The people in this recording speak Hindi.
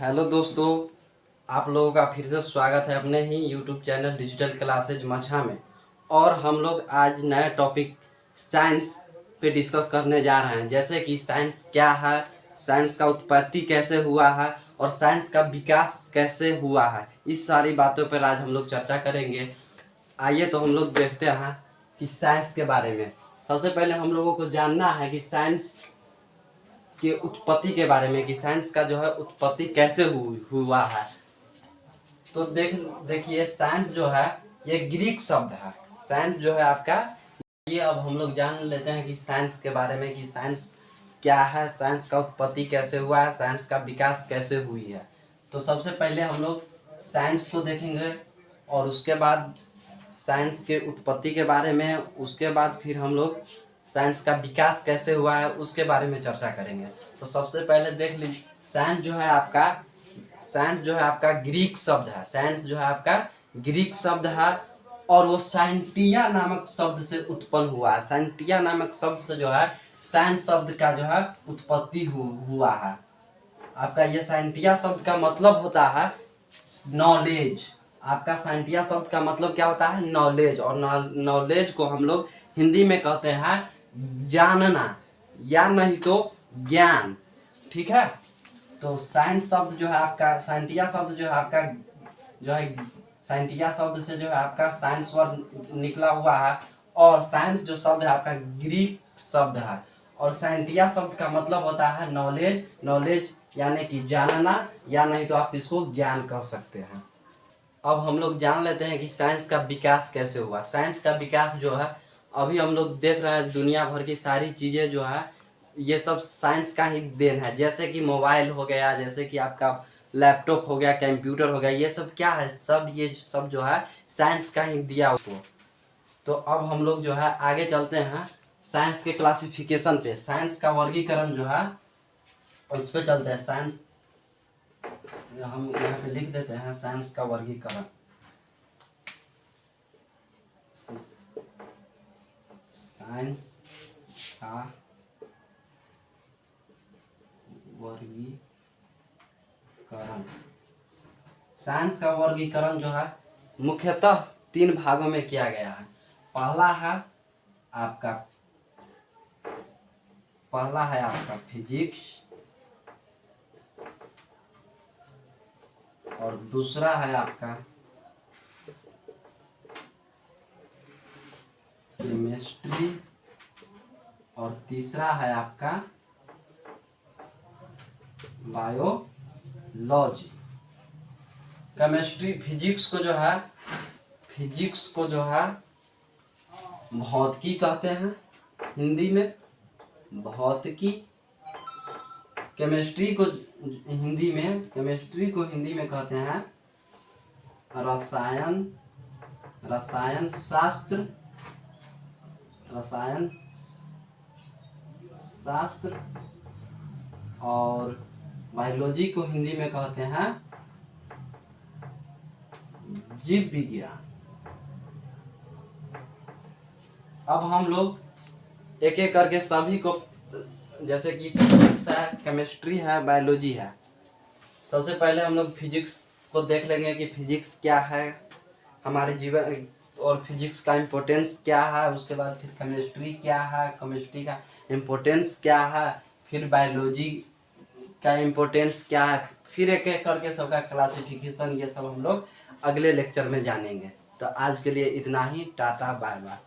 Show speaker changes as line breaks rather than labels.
हेलो दोस्तों, आप लोगों का फिर से स्वागत है अपने ही यूट्यूब चैनल डिजिटल क्लासेज मछा में। और हम लोग आज नया टॉपिक साइंस पे डिस्कस करने जा रहे हैं। जैसे कि साइंस क्या है, साइंस का उत्पत्ति कैसे हुआ है और साइंस का विकास कैसे हुआ है, इस सारी बातों पर आज हम लोग चर्चा करेंगे। आइए तो हम लोग देखते हैं कि साइंस के बारे में। सबसे पहले हम लोगों को जानना है कि साइंस के उत्पत्ति के बारे में, कि साइंस का जो है उत्पत्ति कैसे हुआ है। तो देखिए साइंस जो है ये ग्रीक शब्द है। साइंस जो है आपका ये, अब हम लोग जान लेते हैं कि साइंस के बारे में, कि साइंस क्या है, साइंस का उत्पत्ति कैसे हुआ है, साइंस का विकास कैसे हुई है। तो सबसे पहले हम लोग साइंस को देखेंगे और उसके बाद साइंस के उत्पत्ति के बारे में, उसके बाद फिर हम लोग साइंस का विकास कैसे हुआ है उसके बारे में चर्चा करेंगे। तो सबसे पहले देख लीजिए, साइंस जो है आपका ग्रीक शब्द है। साइंस जो है आपका ग्रीक शब्द है और वो साइंटिया नामक शब्द से उत्पन्न हुआ है। साइंटिया नामक शब्द से जो है साइंस शब्द का जो है उत्पत्ति हुआ है। आपका ये साइंटिया शब्द का मतलब होता है नॉलेज। आपका साइंटिया शब्द का मतलब क्या होता है? नॉलेज। और नॉलेज को हम लोग हिंदी में कहते हैं जानना, या नहीं तो ज्ञान। ठीक है। तो साइंस शब्द जो है आपका, साइंटिया शब्द जो है आपका, जो है साइंटिया शब्द से जो है आपका साइंस वर्ड निकला हुआ है। और साइंस जो शब्द है आपका ग्रीक शब्द है। और साइंटिया शब्द का मतलब होता है नॉलेज। नॉलेज यानी कि जानना, या नहीं तो आप इसको ज्ञान कह सकते हैं। अब हम लोग जान लेते हैं कि साइंस का विकास कैसे हुआ। साइंस का विकास जो है, अभी हम लोग देख रहे हैं दुनिया भर की सारी चीज़ें जो है ये सब साइंस का ही देन है। जैसे कि मोबाइल हो गया, जैसे कि आपका लैपटॉप हो गया, कंप्यूटर हो गया, ये सब क्या है? सब ये सब जो है साइंस का ही दिया उसको। तो अब हम लोग जो है आगे चलते हैं साइंस के क्लासिफिकेशन पे। साइंस का वर्गीकरण जो है उस पर चलते हैं। साइंस हम यहाँ पे लिख देते हैं साइंस का वर्गीकरण। साइंस का वर्गीकरण। साइंस का वर्गीकरण जो है मुख्यतः 3 भागों में किया गया है। पहला है आपका फिजिक्स, और दूसरा है आपका केमिस्ट्री, और तीसरा है आपका बायोलॉजी। केमिस्ट्री, फिजिक्स को जो है भौतिकी कहते हैं हिंदी में, भौतिकी। केमिस्ट्री को हिंदी में कहते हैं रसायन शास्त्र। और बायोलॉजी को हिंदी में कहते हैं जीव विज्ञान। अब हम लोग एक एक करके सभी को, जैसे कि फिजिक्स है, केमिस्ट्री है, बायोलॉजी है। सबसे पहले हम लोग फिजिक्स को देख लेंगे कि फिजिक्स क्या है हमारे जीवन, और फिजिक्स का इम्पोर्टेंस क्या है। उसके बाद फिर केमिस्ट्री क्या है, केमिस्ट्री का इम्पोर्टेंस क्या है, फिर बायोलॉजी का इम्पोर्टेंस क्या है, फिर एक एक करके सबका क्लासिफिकेशन, ये सब हम लोग अगले लेक्चर में जानेंगे। तो आज के लिए इतना ही। Tata bye bye.